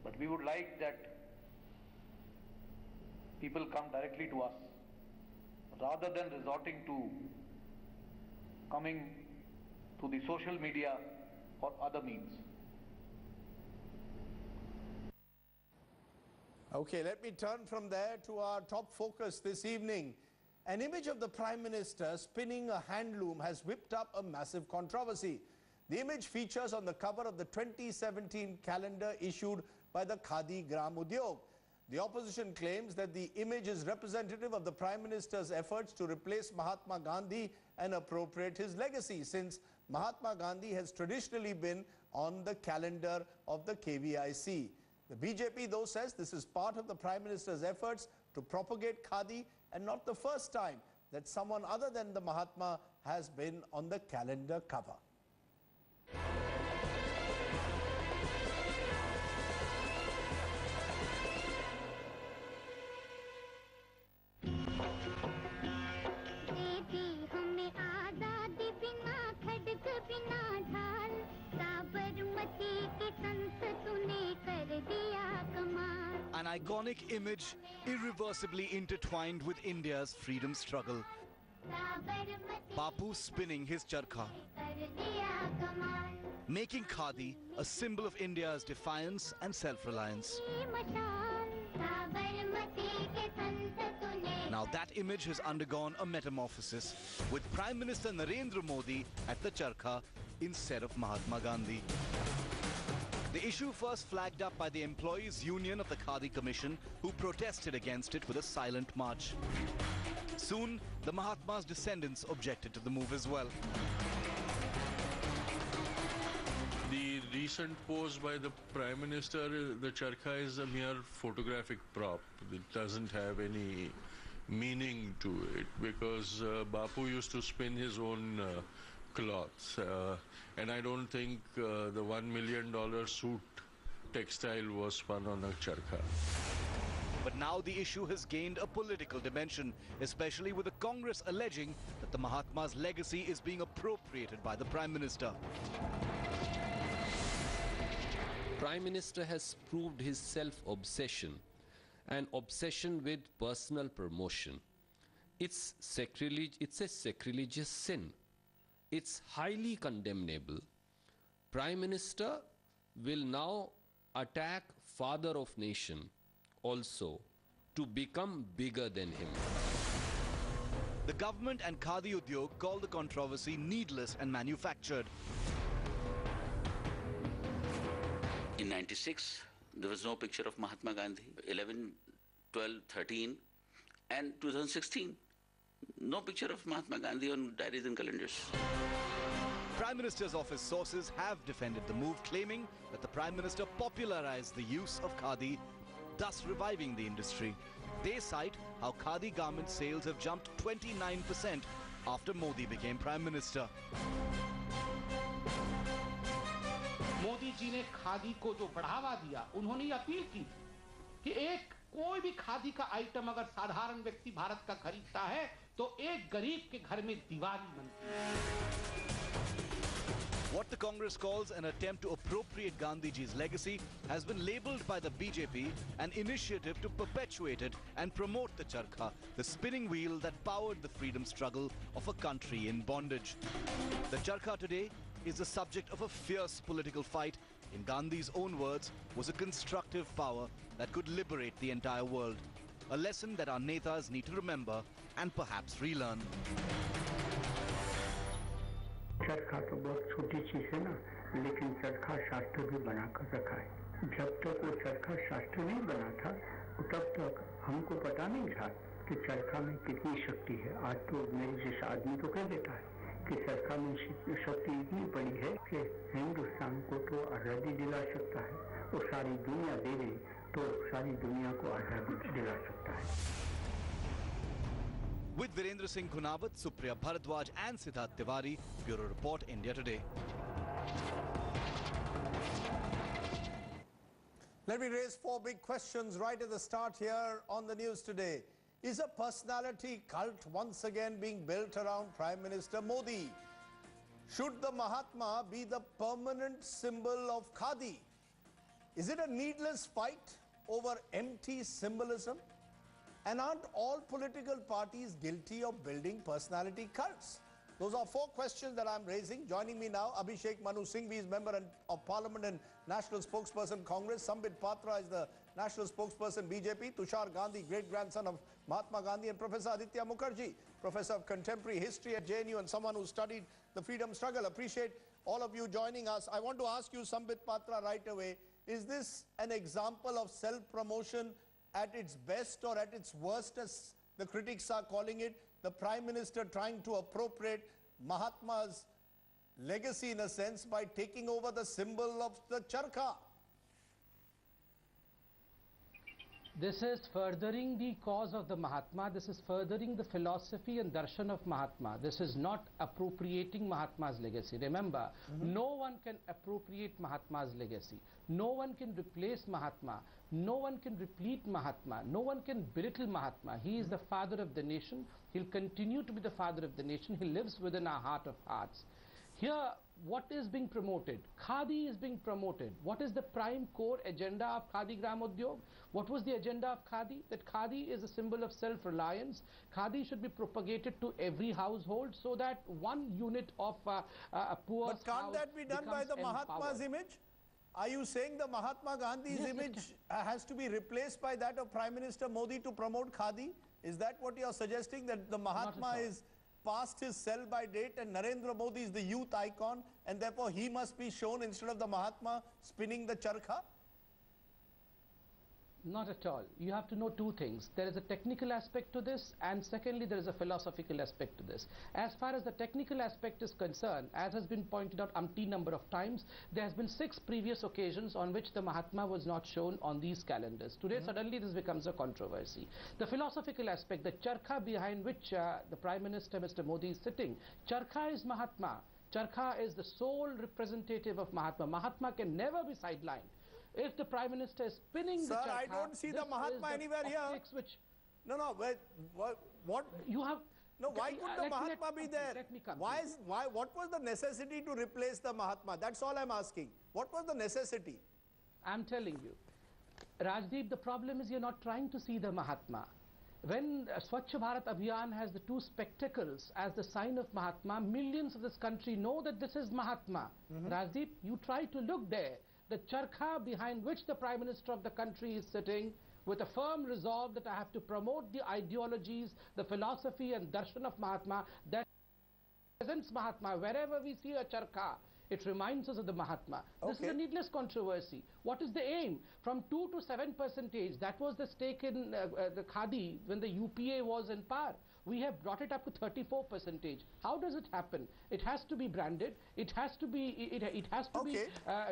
But we would like that people come directly to us rather than resorting to coming to the social media or other means. Okay, let me turn from there to our top focus this evening. An image of the Prime Minister spinning a handloom has whipped up a massive controversy. The image features on the cover of the 2017 calendar issued by the Khadi Gram Udyog. The opposition claims that the image is representative of the Prime Minister's efforts to replace Mahatma Gandhi and appropriate his legacy, since Mahatma Gandhi has traditionally been on the calendar of the KVIC. The BJP, though, says this is part of the Prime Minister's efforts to propagate Khadi and not the first time that someone other than the Mahatma has been on the calendar cover. An iconic image irreversibly intertwined with India's freedom struggle. Bapu spinning his charkha, making Khadi a symbol of India's defiance and self-reliance. Now that image has undergone a metamorphosis, with Prime Minister Narendra Modi at the charkha instead of Mahatma Gandhi. The issue first flagged up by the Employees Union of the Khadi Commission, who protested against it with a silent march. Soon, the Mahatma's descendants objected to the move as well. The recent pose by the Prime Minister, the charkha is a mere photographic prop. It doesn't have any meaning to it, because Bapu used to spin his own cloths, and I don't think the $1 million suit textile was spun on a charkha. But now the issue has gained a political dimension, especially with the Congress alleging that the Mahatma's legacy is being appropriated by the Prime Minister. Prime Minister has proved his self-obsession, an obsession with personal promotion. It's a sacrilegious sin. It's highly condemnable. Prime Minister will now attack Father of Nation also to become bigger than him. The government and Khadi Udyog call the controversy needless and manufactured. In 96, there was no picture of Mahatma Gandhi. 11, 12, 13, and 2016. No picture of Mahatma Gandhi on diaries and calendars. Prime Minister's office sources have defended the move, claiming that the Prime Minister popularized the use of Khadi, thus reviving the industry. They cite how Khadi garment sales have jumped 29% after Modi became Prime Minister. Modi ji ने खादी को जो बढ़ावा दिया, उन्होंने ये appeal की कि एक कोई भी खादी का आइटम अगर साधारण व्यक्ति भारत का खरीदता है तो एक गरीब के घर में दिवाली मनती है. What the Congress calls an attempt to appropriate Gandhiji's legacy has been labelled by the BJP an initiative to perpetuate it and promote the charkha, the spinning wheel that powered the freedom struggle of a country in bondage. The charkha today is the subject of a fierce political fight. In Gandhi's own words, was a constructive power that could liberate the entire world. A lesson that our netas need to remember and perhaps relearn. चरखा तो बहुत छोटी चीज है ना, लेकिन चरखा शास्त्र भी बनाकर रखा है. जब तक वो चरखा शास्त्र नहीं बना था, तब तक हमको पता नहीं था कि चरखा में कितनी शक्ति है. आज तो मेरे जैसा आदमी तो कह देता है कि चरखा में शक्ति इतनी बड़ी है कि हिंदुस्तान को तो आज़ादी दिला सकता है, और सारी दुनिया दे दे तो सारी दुनिया को आज़ादी दिला सकता है. With Virendra Singh Gunawat, Supriya Bharadwaj and Siddharth Tiwari, Bureau Report, India Today. Let me raise four big questions right at the start here on the news today. Is a personality cult once again being built around Prime Minister Modi? Should the Mahatma be the permanent symbol of Khadi? Is it a needless fight over empty symbolism? And aren't all political parties guilty of building personality cults? Those are 4 questions that I'm raising. Joining me now, Abhishek Manu Singhvi is Member of Parliament and National Spokesperson Congress. Sambit Patra is the National Spokesperson BJP. Tushar Gandhi, great-grandson of Mahatma Gandhi. And Professor Aditya Mukherjee, Professor of Contemporary History at JNU and someone who studied the freedom struggle. Appreciate all of you joining us. I want to ask you, Sambit Patra, right away, is this an example of self-promotion at its best or at its worst, as the critics are calling it? The Prime Minister trying to appropriate Mahatma's legacy in a sense by taking over the symbol of the charkha. This is furthering the cause of the Mahatma. This is furthering the philosophy and darshan of Mahatma. This is not appropriating Mahatma's legacy. Remember, no one can appropriate Mahatma's legacy. No one can replace Mahatma. No one can replete Mahatma. No one can belittle Mahatma. He is the father of the nation. He'll continue to be the father of the nation. He lives within our heart of hearts. Here, what is being promoted? Khadi is being promoted. What is the prime core agenda of Khadi Gram Udyog? What was the agenda of Khadi? That Khadi is a symbol of self-reliance. Khadi should be propagated to every household so that one unit of a poor. But can't that be done by the Mahatma's image? Are you saying the Mahatma Gandhi's image has to be replaced by that of Prime Minister Modi to promote Khadi? Is that what you are suggesting, that the Mahatma is past his sell-by date and Narendra Modi is the youth icon and therefore he must be shown instead of the Mahatma spinning the charkha? Not at all. You have to know 2 things. There is a technical aspect to this, and secondly, there is a philosophical aspect to this. As far as the technical aspect is concerned, as has been pointed out umpteen number of times, there has been 6 previous occasions on which the Mahatma was not shown on these calendars. Today, suddenly this becomes a controversy. The philosophical aspect, the charkha behind which the Prime Minister, Mr. Modi, is sitting, charkha is Mahatma. Charkha is the sole representative of Mahatma. Mahatma can never be sidelined. If the Prime Minister is spinning the charkha, I don't see the Mahatma anywhere here. Which No, what? You have. No, why couldn't the Mahatma be there? Let me come. What was the necessity to replace the Mahatma? That's all I'm asking. What was the necessity? I'm telling you. Rajdeep, the problem is you're not trying to see the Mahatma. When Swachh Bharat Abhiyan has the 2 spectacles as the sign of Mahatma, millions of this country know that this is Mahatma. Rajdeep, you try to look there. The charkha behind which the Prime Minister of the country is sitting with a firm resolve that I have to promote the ideologies, the philosophy and darshan of Mahatma, that presents Mahatma. Wherever we see a charkha, it reminds us of the Mahatma. This is a needless controversy. What is the aim? From 2 to 7%, that was the stake in the Khadi when the UPA was in power. We have brought it up to 34%. How does it happen? It has to be branded. It has to be. It has to be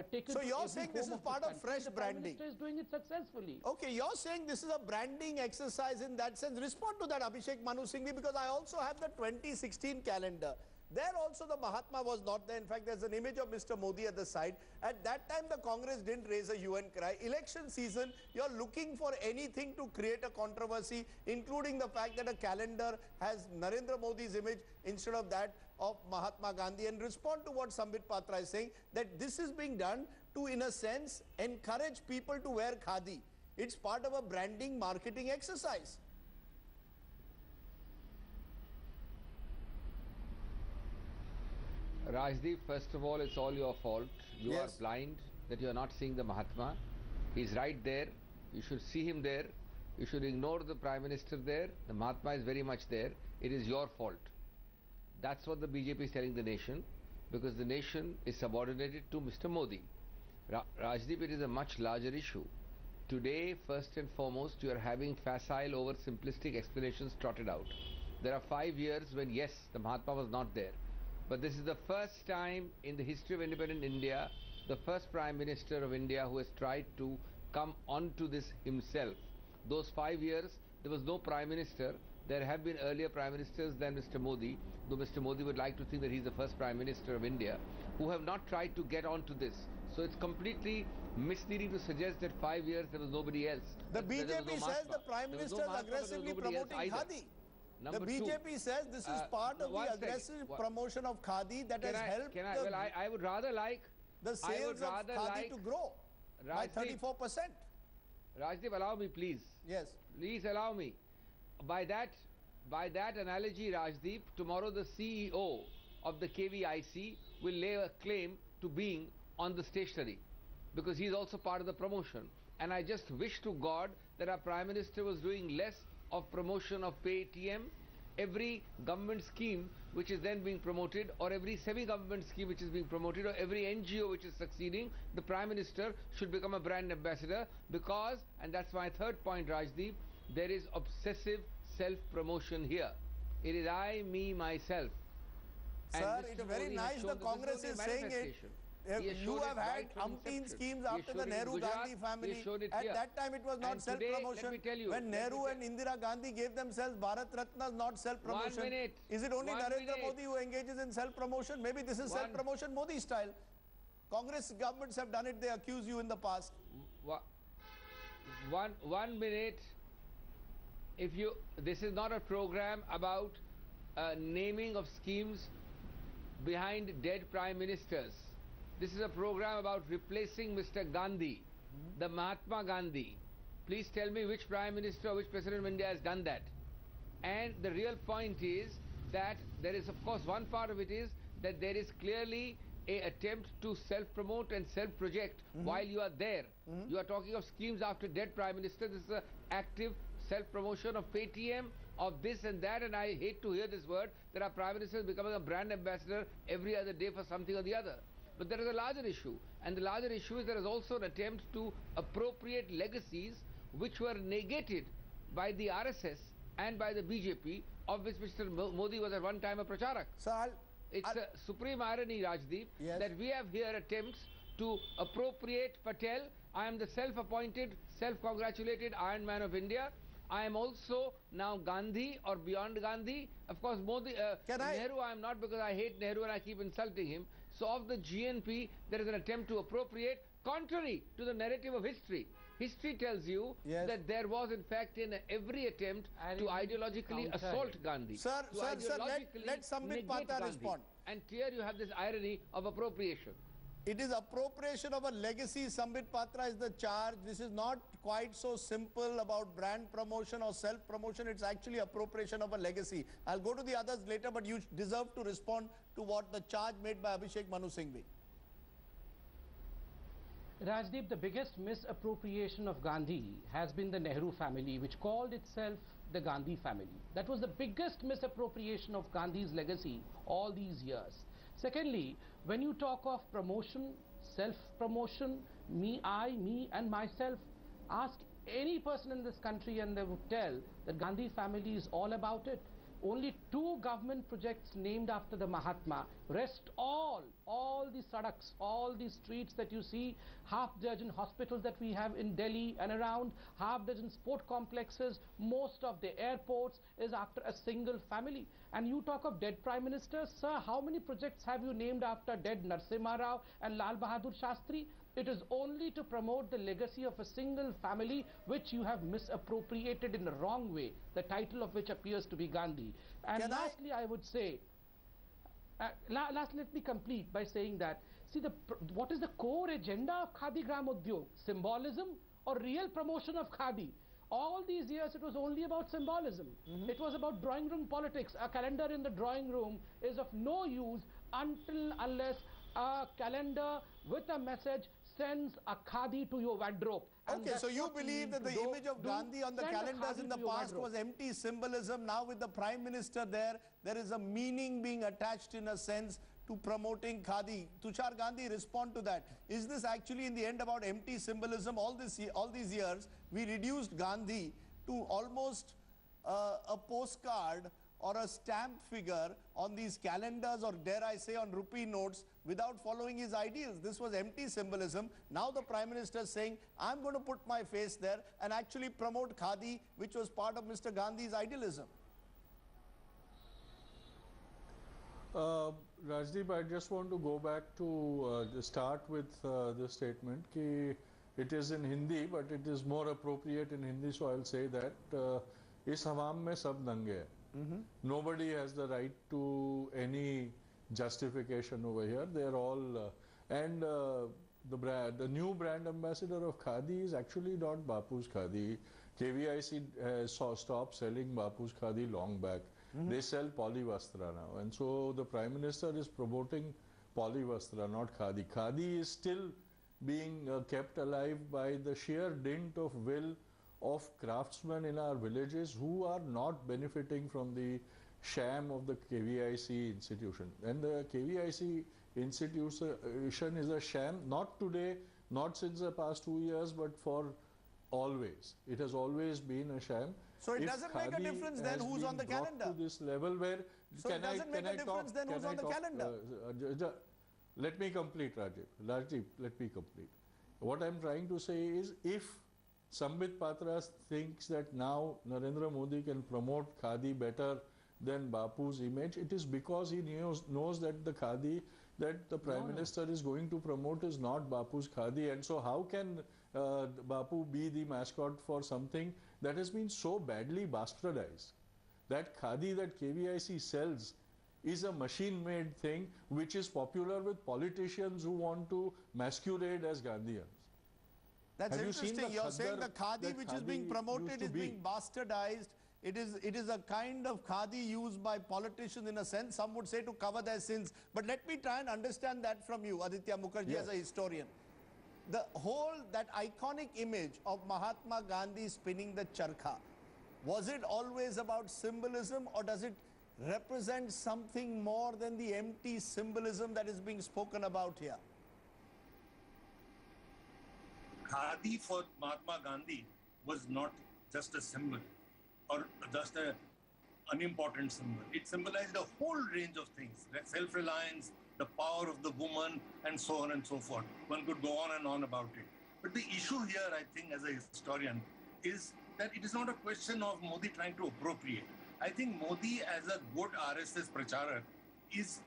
taken. So you're saying this is part of fresh branding. The Prime Minister is doing it successfully. Okay, you're saying this is a branding exercise in that sense. Respond to that, Abhishek Manu Singhvi, because I also have the 2016 calendar. There also the Mahatma was not there. In fact, there's an image of Mr. Modi at the side. At that time, the Congress didn't raise a hue and cry. Election season, you're looking for anything to create a controversy, including the fact that a calendar has Narendra Modi's image instead of that of Mahatma Gandhi. And respond to what Sambit Patra is saying, that this is being done to, in a sense, encourage people to wear khadi. It's part of a branding marketing exercise. Rajdeep, first of all, it's all your fault. You are blind that you are not seeing the Mahatma. He's right there. You should see him there. You should ignore the Prime Minister there. The Mahatma is very much there. It is your fault. That's what the BJP is telling the nation, because the nation is subordinated to Mr. Modi. Rajdeep, it is a much larger issue. Today, first and foremost, you are having facile over simplistic explanations trotted out. There are 5 years when, yes, the Mahatma was not there. But this is the first time in the history of independent India, the first Prime Minister of India who has tried to come onto this himself. Those 5 years, there was no Prime Minister. There have been earlier Prime Ministers than Mr. Modi, though Mr. Modi would like to think that he's the first Prime Minister of India, who have not tried to get onto this. So it's completely misleading to suggest that 5 years there was nobody else. The BJP says the Prime Minister is aggressively promoting khadi. The BJP says this is part of the aggressive promotion of khadi that has helped I would rather like the sales of khadi to grow. by 34%. Rajdeep, allow me, please. Yes. Please allow me. By that analogy, Rajdeep, tomorrow the CEO of the KVIC will lay a claim to being on the stationery, because he is also part of the promotion. And I just wish to God that our Prime Minister was doing less of promotion of PayTM. Every government scheme which is then being promoted, or every semi-government scheme which is being promoted, or every NGO which is succeeding, the Prime Minister should become a brand ambassador, because, and that's my third point, Rajdeep, there is obsessive self-promotion here. It is I, me, myself. Sir, it's very nice the Congress is saying it. You have had umpteen schemes after the Nehru-Gandhi family. At that time it was not self-promotion. When Nehru and Indira Gandhi gave themselves Bharat Ratnas, not self-promotion. Is it only Narendra Modi who engages in self-promotion? Maybe this is self-promotion Modi style. Congress governments have done it, they accuse you in the past. 1 minute. This is not a program about naming of schemes behind dead prime ministers. This is a program about replacing Mr. Gandhi, the Mahatma Gandhi. Please tell me which Prime Minister or which President of India has done that. And the real point is that there is, of course, one part of it is that there is clearly an attempt to self-promote and self-project while you are there. You are talking of schemes after dead Prime Minister. This is an active self-promotion of PayTM, of this and that, and I hate to hear this word, that our Prime Minister is becoming a brand ambassador every other day for something or the other. But there is a larger issue, and the larger issue is there is also an attempt to appropriate legacies which were negated by the RSS and by the BJP, of which Mr. Modi was at one time a pracharak. So it's a supreme irony, Rajdeep, that we have here attempts to appropriate Patel. I am the self-appointed, self-congratulated Iron Man of India. I am also now Gandhi or beyond Gandhi. Of course, Modi, Nehru I am not, because I hate Nehru and I keep insulting him. So of the GNP, there is an attempt to appropriate, contrary to the narrative of history. History tells you that there was in fact in every attempt to ideologically assault Gandhi. Sir, let Sambit Patra respond. And here you have this irony of appropriation. It is appropriation of a legacy. Sambit Patra is the charge. This is not quite so simple about brand promotion or self-promotion. It's actually appropriation of a legacy. I'll go to the others later, but you deserve to respond to what the charge made by Abhishek Manu Singhvi. Rajdeep, the biggest misappropriation of Gandhi has been the Nehru family, which called itself the Gandhi family. That was the biggest misappropriation of Gandhi's legacy all these years. Secondly, when you talk of promotion, self-promotion, me and myself, ask any person in this country and they would tell that Gandhi family is all about it. Only 2 government projects named after the Mahatma. Rest all the sadaks, all the streets that you see, half-dozen hospitals that we have in Delhi and around, half-dozen sport complexes, most of the airports is after a single family. And you talk of dead prime ministers, sir, how many projects have you named after dead Narasimha Rao and Lal Bahadur Shastri? It is only to promote the legacy of a single family which you have misappropriated in the wrong way, the title of which appears to be Gandhi. And lastly, I would say, let me complete by saying that, see, what is the core agenda of Khadi Gram Udyog? Symbolism or real promotion of Khadi? All these years it was only about symbolism. It was about drawing room politics. A calendar in the drawing room is of no use unless a calendar with a message sends a khadi to your wardrobe. Okay, so you believe that the image of Gandhi on the calendars in the past was empty symbolism. Now with the Prime Minister there is a meaning being attached in a sense to promoting khadi. Tushar Gandhi, respond to that. Is this actually in the end about empty symbolism? All these years we reduced Gandhi to almost a postcard or a stamp figure on these calendars, or dare I say on rupee notes, without following his ideals. This was empty symbolism. Now the Prime Minister is saying, I'm going to put my face there and actually promote khadi, which was part of Mr. Gandhi's idealism. Rajdeep, I just want to go back to start with the statement कि it is in Hindi, but it is more appropriate in Hindi, so I'll say that इस हवाम में सब दंगे हैं. Nobody has the right to any justification over here. They are all and the new brand ambassador of Khadi is actually not Bapu's Khadi. KVIC stopped selling Bapu's Khadi long back. They sell Polyvastra now, and so the Prime Minister is promoting Polyvastra, not Khadi. Khadi is still being kept alive by the sheer dint of will of craftsmen in our villages who are not benefiting from the sham of the KVIC institution. And the KVIC institution is a sham, not today, not since the past 2 years, but for always. It has always been a sham. So it doesn't make a difference then who's on the calendar. To this level where so it doesn't make a difference then who's on the calendar. Let me complete, Rajiv. Rajiv, let me complete. What I'm trying to say is, if Sambit Patra thinks that now Narendra Modi can promote Khadi better than Bapu's image, it is because he knows that the Khadi that the Prime Minister is going to promote is not Bapu's Khadi. And so how can Bapu be the mascot for something that has been so badly bastardized? That Khadi that KVIC sells is a machine-made thing which is popular with politicians who want to masquerade as Gandhians. That's interesting. You're saying the Khadi which is being promoted is being bastardized. It is a kind of Khadi used by politicians in a sense, some would say, to cover their sins. But let me try and understand that from you, Aditya Mukherjee, as a historian. That iconic image of Mahatma Gandhi spinning the charkha, was it always about symbolism, or does it represent something more than the empty symbolism that is being spoken about here? Khadi for Mahatma Gandhi was not just a symbol or just an unimportant symbol. It symbolized a whole range of things, like self-reliance, the power of the woman, and so on and so forth. One could go on and on about it. But the issue here, I think, as a historian, is that it is not a question of Modi trying to appropriate. I think Modi, as a good RSS pracharak, is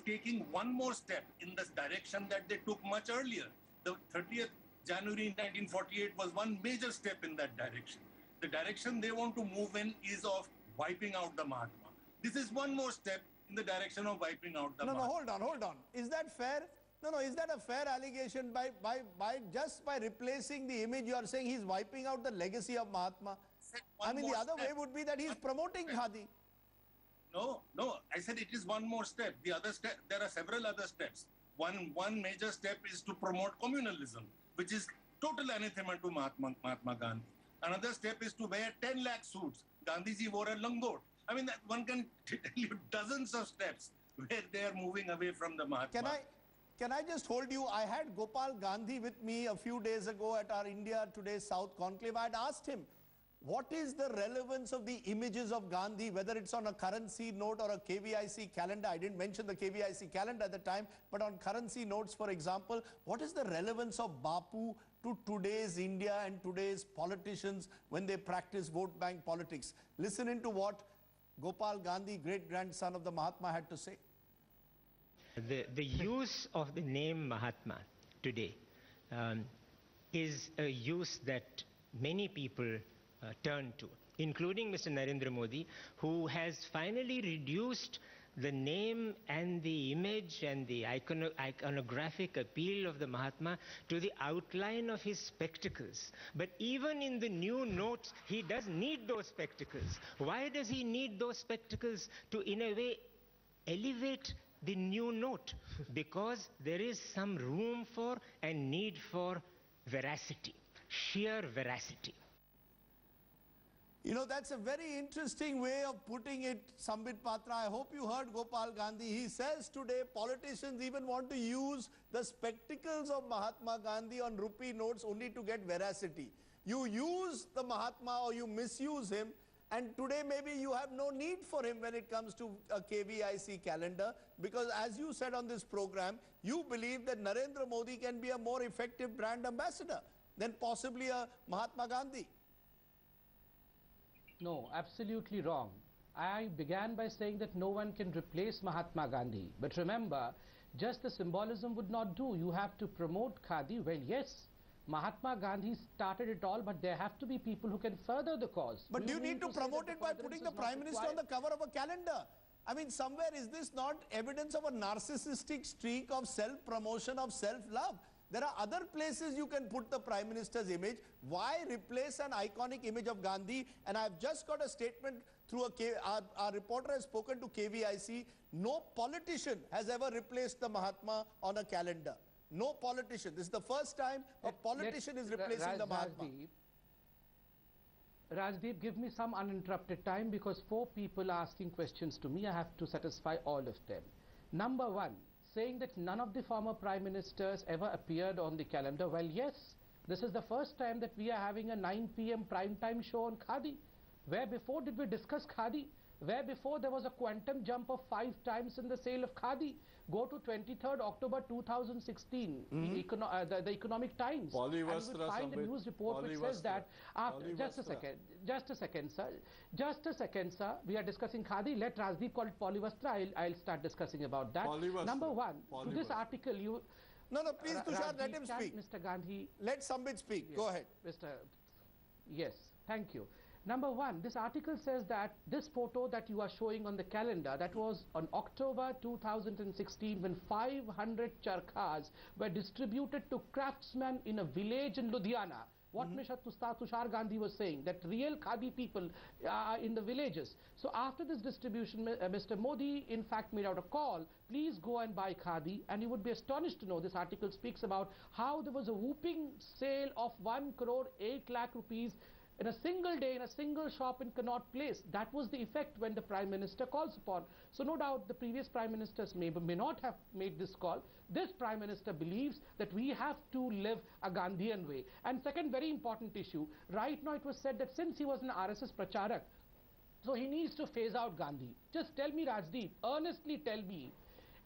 taking one more step in this direction that they took much earlier. The 30th January 1948 was one major step in that direction. The direction they want to move in is of wiping out the Mahatma. This is one more step in the direction of wiping out the Mahatma. No, hold on. Is that fair? No, is that a fair allegation? Just by replacing the image, you are saying he's wiping out the legacy of Mahatma? I mean, the other way would be that he's promoting Khadi. No, I said it is one more step. The other step, there are several other steps. One major step is to promote communalism, which is total anathema to Mahatma Gandhi. Another step is to wear 10 lakh suits. Gandhiji wore a langot. I mean, one can tell you dozens of steps where they are moving away from the Mahatma. Can I just hold you? I had Gopal Gandhi with me a few days ago at our Indiatoday South Conclave. I had asked him, what is the relevance of the images of Gandhi, whether it's on a currency note or a KVIC calendar? I didn't mention the KVIC calendar at the time, but on currency notes, for example, what is the relevance of Bapu to today's India and today's politicians when they practice vote bank politics? Listen into what Gopal Gandhi, great-grandson of the Mahatma, had to say. The use of the name Mahatma today is a use that many people turn to, including Mr. Narendra Modi, who has finally reduced the name and the image and the iconographic appeal of the Mahatma to the outline of his spectacles. But even in the new notes, he does need those spectacles. Why does he need those spectacles? To, in a way, elevate the new note, because there is some room for and need for veracity, sheer veracity. You know, that's a very interesting way of putting it, Sambit Patra. I hope you heard Gopal Gandhi. He says today politicians even want to use the spectacles of Mahatma Gandhi on rupee notes only to get veracity. You use the Mahatma or you misuse him, and today maybe you have no need for him when it comes to a KVIC calendar, because as you said on this program, you believe that Narendra Modi can be a more effective brand ambassador than possibly a Mahatma Gandhi. No, absolutely wrong. I began by saying that no one can replace Mahatma Gandhi. But remember, just the symbolism would not do. You have to promote Khadi. Well, yes, Mahatma Gandhi started it all, but there have to be people who can further the cause. But do you need to promote it by putting the Prime Minister on the cover of a calendar? I mean, somewhere is this not evidence of a narcissistic streak of self-promotion, of self-love? There are other places you can put the Prime Minister's image. Why replace an iconic image of Gandhi? And I've just got a statement through our reporter has spoken to KVIC. No politician has ever replaced the Mahatma on a calendar. No politician. This is the first time a politician is replacing the Mahatma. Rajdeep, give me some uninterrupted time because 4 people are asking questions to me. I have to satisfy all of them. Number 1, saying that none of the former prime ministers ever appeared on the calendar. Well, yes, this is the first time that we are having a 9 p.m. prime time show on Khadi. Where before did we discuss Khadi? Where before there was a quantum jump of 5 times in the sale of Khadi. Go to 23rd October 2016, the Economic Times, and you will find a news report which says that after, just a second, sir, we are discussing Khadi. Let Rajdeep call it Polyvastra. I'll start discussing about that. Number 1, to this article you... No, please, Tushar, let him speak. Mr. Gandhi... Let Sambit speak. Yes, go ahead. Yes, thank you. Number 1, this article says that this photo that you are showing on the calendar, that was on October 2016 when 500 charkhas were distributed to craftsmen in a village in Ludhiana. What Mr. Tushar Gandhi was saying, that real Khadi people are in the villages. So after this distribution, Mr. Modi in fact made out a call, please go and buy Khadi, and you would be astonished to know this article speaks about how there was a whooping sale of 1 crore 8 lakh rupees in a single day in a single shop in Connaught Place. That was the effect when the Prime Minister calls upon. So no doubt the previous Prime Ministers may not have made this call. This Prime Minister believes that we have to live a Gandhian way. And second very important issue, right now it was said that since he was an RSS Pracharak, so he needs to phase out Gandhi. Just tell me, Rajdeep, earnestly tell me,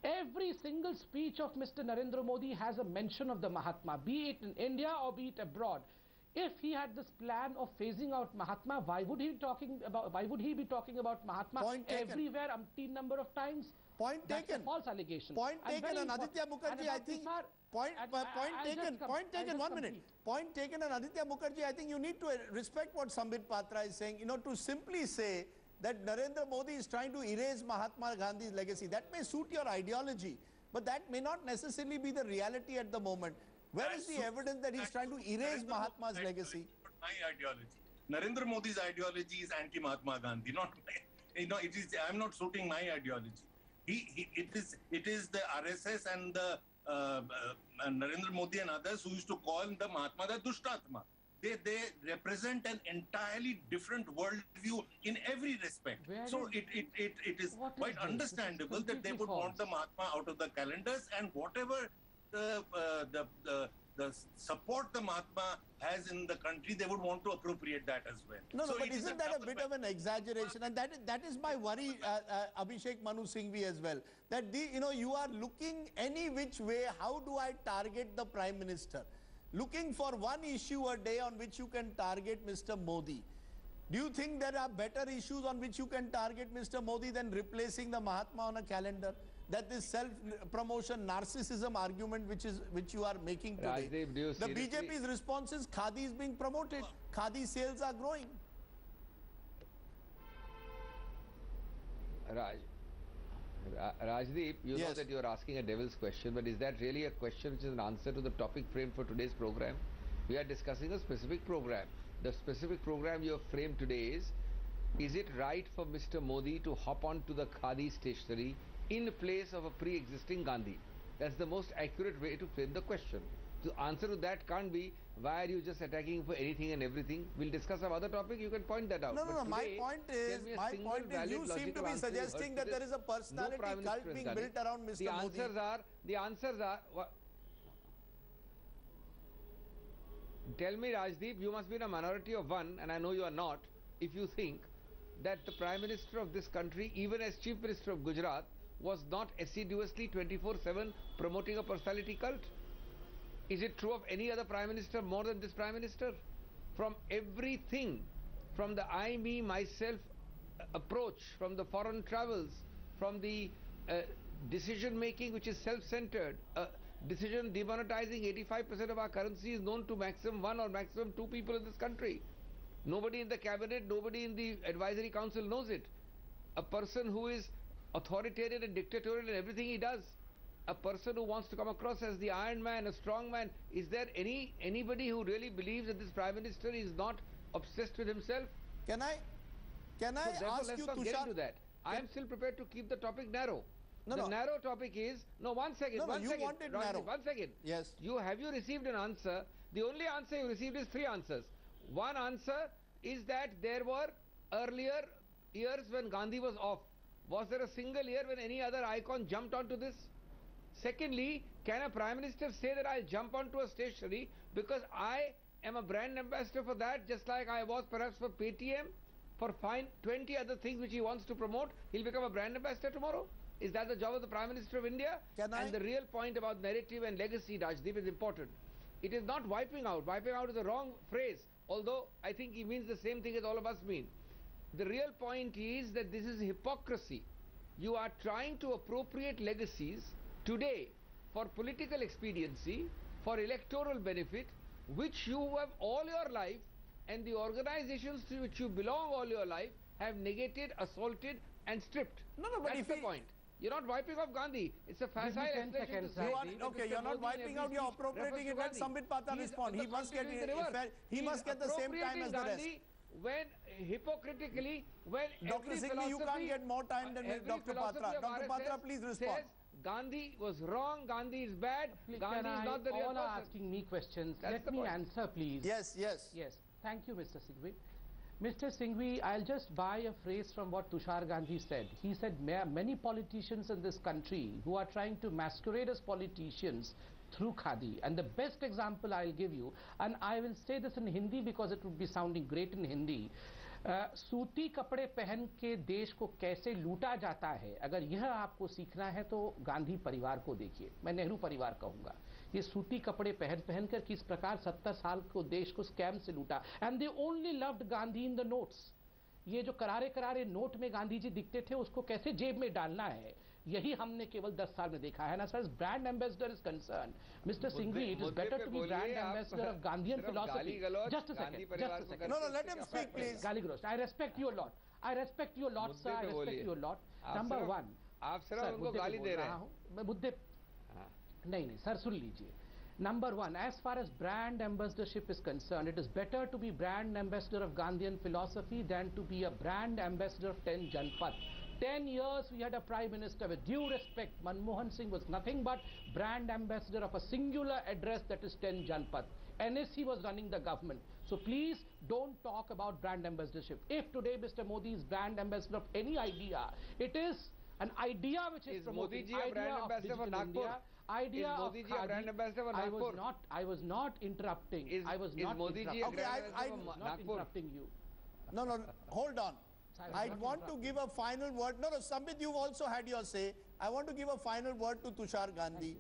every single speech of Mr. Narendra Modi has a mention of the Mahatma, be it in India or be it abroad. If he had this plan of phasing out Mahatma, why would he be talking about Mahatma everywhere umpteen number of times? Point taken. A false allegation. Point taken, and Aditya Mukherjee, I think. Point taken. 1 minute. Point taken, and Aditya Mukherjee, I think you need to respect what Sambit Patra is saying. You know, to simply say that Narendra Modi is trying to erase Mahatma Gandhi's legacy, that may suit your ideology, but that may not necessarily be the reality at the moment. Where is the evidence that he's trying to erase Mahatma's legacy? My ideology. Narendra Modi's ideology is anti-Mahatma Gandhi, not my, it is. I'm not suiting my ideology. It is the RSS and the Narendra Modi and others who used to call the Mahatma the Dushtatma. They represent an entirely different worldview in every respect. So it is quite understandable that they would want the Mahatma out of the calendars, and whatever the support the Mahatma has in the country, they would want to appropriate that as well. No, but isn't that a bit of an exaggeration? And that is my worry, Abhishek Manu Singhvi as well. That you are looking any which way. How do I target the Prime Minister? Looking for one issue a day on which you can target Mr. Modi. Do you think there are better issues on which you can target Mr. Modi than replacing the Mahatma on a calendar? That this self-promotion, narcissism argument which you are making today. Rajdeep, the BJP's response is Khadi is being promoted. Khadi sales are growing. Rajdeep, you know that you are asking a devil's question, but is that really a question which is an answer to the topic framed for today's program? We are discussing a specific program. The specific program you have framed today is it right for Mr. Modi to hop on to the Khadi stationery in place of a pre-existing Gandhi? That's the most accurate way to frame the question. The answer to that can't be, why are you just attacking for anything and everything? We'll discuss some other topic, you can point that out. No, my point is you seem to be suggesting that there is a personality cult being built around Mr. Modi. The answers are, tell me, Rajdeep, you must be in a minority of one, and I know you are not, if you think that the Prime Minister of this country, even as Chief Minister of Gujarat, was not assiduously 24/7 promoting a personality cult. Is it true of any other Prime Minister more than this Prime Minister? From everything, from the I, me, myself approach, from the foreign travels, from the decision making which is self-centered, decision demonetizing 85% of our currency is known to maximum 1 or maximum 2 people in this country. Nobody in the cabinet, nobody in the advisory council knows it. A person who is authoritarian and dictatorial in everything he does. a person who wants to come across as the Iron Man, a strong man. Is there anybody who really believes that this Prime Minister is not obsessed with himself? Can I So therefore, ask let's you, not get Tushar? into that. I am still prepared to keep the topic narrow. No, the no. narrow topic is, no, one second, No, no, one you second. want it Ranjit, narrow. 1 second. Yes. Have you received an answer? The only answer you received is 3 answers. One answer is that there were earlier years when Gandhi was off. Was there a single year when any other icon jumped onto this? Secondly, can a Prime Minister say that I'll jump onto a stationery because I am a brand ambassador for that, just like I was perhaps for Paytm, for 20 other things which he wants to promote? He'll become a brand ambassador tomorrow? Is that the job of the Prime Minister of India? And the real point about narrative and legacy, Rajdeep, is important. It is not wiping out. Wiping out is a wrong phrase, although I think he means the same thing as all of us mean. The real point is that this is hypocrisy. You are trying to appropriate legacies today for political expediency, for electoral benefit, which you have all your life, and the organizations to which you belong all your life have negated, assaulted and stripped. No, but that's if the he... point. You're not wiping off Gandhi. It's a facile explanation. Okay, you're not wiping out, you're appropriating it. Let Sambit Patra respond. He must get the same time as the rest. When hypocritically, when Dr. Singhvi, you can't get more time than Dr. Patra. Dr. Patra, please respond. Gandhi was wrong, Gandhi is bad, Gandhi is not the real person. All are asking me questions. Let me answer, please. Yes. Thank you, Mr. Singhvi. Mr. Singhvi, I'll just buy a phrase from what Tushar Gandhi said. He said many politicians in this country who are trying to masquerade as politicians through khadi, and the best example I'll give you, and I will say this in Hindi because it would be sounding great in Hindi. सूती कपड़े पहन के देश को कैसे लूटा जाता है, अगर यह आपको सीखना है तो गांधी परिवार को देखिए. मैं नेहरू परिवार कहूँगा. ये सूती कपड़े पहन कर किस प्रकार 70 साल को देश को स्कैम से लूटा. And they only loved Gandhi in the notes. ये जो करारे नोट में गांधी जी दिखते थे उसको कैसे जेब में डालना है, यही हमने केवल 10 साल में देखा है. As brand ambassador is concerned, Mr. Singhvi, it is better to be brand ambassador of Gandhian philosophy. Just a second. No, let him speak, please. I respect you a lot. I respect you a lot, sir. I respect you a lot. Number one, आप सिर्फ उनको गाली दे रहे हैं. मैं मुद्दे नहीं sir सुन लीजिए. Number one, as far as brand ambassadorship is concerned, it is better to be brand ambassador of Gandhian philosophy than to be a brand ambassador of 10 Janpath. 10 years we had a Prime Minister. With due respect, Manmohan Singh was nothing but brand ambassador of a singular address, that is 10 Janpath. NSC was running the government. So please don't talk about brand ambassadorship. If today Mr. Modi is brand ambassador of any idea, it is an idea which is promoting. Modi ji a brand ambassador for Nagpur? Idea is Modi ji a brand ambassador for Nagpur? I was not interrupting. Is Modi ji a brand ambassador for not interrupting you. No, hold on. I want to give a final word. No, Sambit, you've also had your say. I want to give a final word to Tushar Gandhi.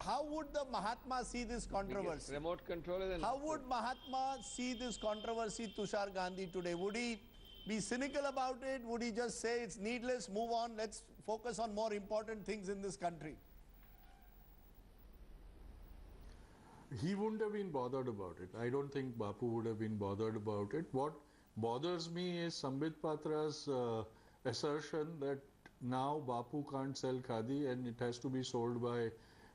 How would the Mahatma see this controversy? Remote control is How would Mahatma see this controversy, Tushar Gandhi, today? Would he be cynical about it? Would he just say it's needless, move on, let's focus on more important things in this country? He wouldn't have been bothered about it. I don't think Bapu would have been bothered about it. What bothers me is Sambit Patra's assertion that now Bapu can't sell khadi and it has to be sold by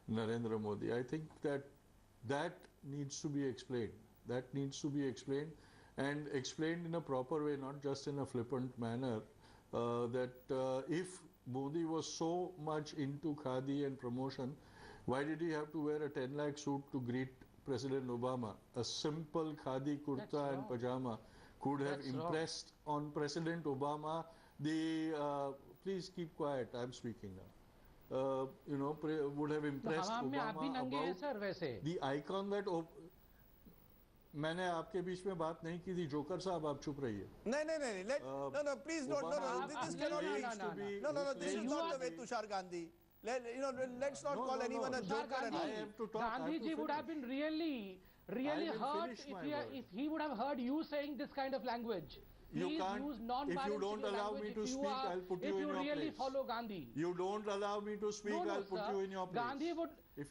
Narendra Modi. I think that needs to be explained. That needs to be explained, and explained in a proper way, not just in a flippant manner, that if Modi was so much into khadi and promotion, why did he have to wear a 10 lakh suit to greet President Obama? A simple khadi kurta and pajama could have impressed on President Obama please keep quiet, I'm speaking now. Would have impressed Obama about the icon that मैंने आपके बीच में बात नहीं की थी. Joker साहब आप चुप रहिए. No, please don't. This cannot be. No, this is not the way, Tushar Gandhi. Let's not call anyone a joker. Gandhi ji would have been really hurt if he would have heard you saying this kind of language. Please use non-violence. If you don't allow me to speak, I'll put you in your place. If you really follow Gandhi. You don't allow me to speak, I'll put you in your place.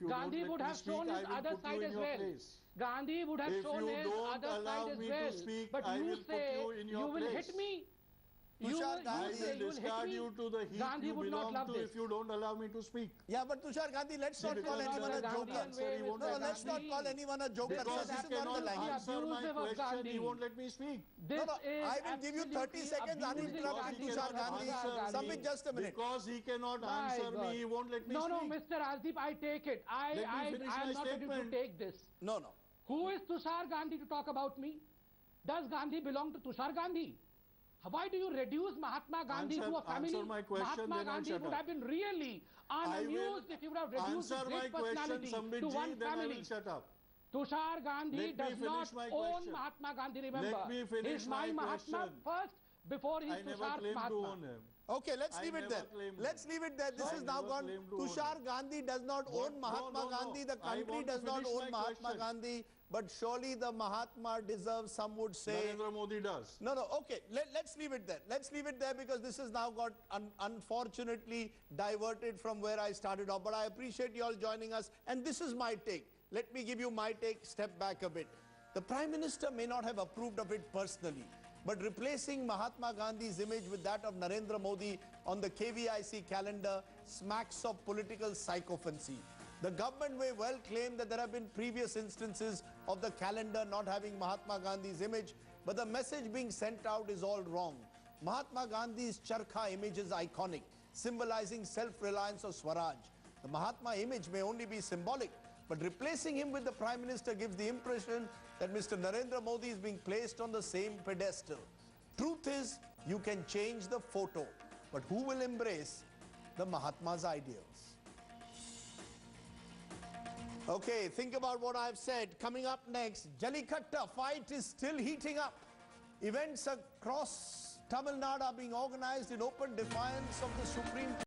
Gandhi would have shown his other side as well. Gandhi would have shown his other side as well. But you say you will hit me. Tushar you Gandhi, say you will discard hate you me. to the heat Gandhi you would not belong love to this. if you don't allow me to speak. Yeah, but Tushar Gandhi, let's not because call it's anyone a a joker. Gandhian way, he won't No, let me let's not speak. call anyone a joker. Because This he is not the cannot language. answer my abusive of question, he Gandhi. won't let me speak. This No, is I will give you 30 absolutely seconds abusing uninterrupted, Gandhi. Tushar Gandhi. Samit, just a minute. Because he cannot My answer God. me, he won't let me No, speak. no, Mr. Asdeep, I take it. Let me finish I my am not ready to statement. take this. No, no. Who is Tushar Gandhi to talk about me? Does Gandhi belong to Tushar Gandhi? Why do you reduce Mahatma Gandhi to a family? Answer my question, Mahatma then I'll Gandhi shut would up. have been really I will unamused if you would have reduced answer his my great question, personality Sambit to ji, one then I family. will shut up. Tushar Gandhi Let me does finish not my own question. Mahatma Gandhi, remember. Let me finish He's my my Mahatma question. first before he's I never Tushar's claimed to Mahatma. own him. Okay, let's I leave it never there. claimed Let's him. leave it there. This I is now never gone. claimed to own Tushar him. Gandhi does not What? own No, Mahatma no, no. Gandhi. The I country want to does not finish own my Mahatma question. Gandhi. But surely the Mahatma deserves, some would say. Narendra Modi does. No, no, okay. Let's leave it there. Let's leave it there because this has now got unfortunately diverted from where I started off. But I appreciate you all joining us. And this is my take. Let me give you my take, step back a bit. The Prime Minister may not have approved of it personally, but replacing Mahatma Gandhi's image with that of Narendra Modi on the KVIC calendar smacks of political sycophancy. The government may well claim that there have been previous instances of the calendar not having Mahatma Gandhi's image, but the message being sent out is all wrong. Mahatma Gandhi's charkha image is iconic, symbolizing self-reliance or Swaraj. The Mahatma image may only be symbolic, but replacing him with the Prime Minister gives the impression that Mr. Narendra Modi is being placed on the same pedestal. Truth is, you can change the photo, but who will embrace the Mahatma's ideals? Okay, think about what I've said. Coming up next, Jallikattu fight is still heating up. Events across Tamil Nadu are being organized in open defiance of the Supreme Court.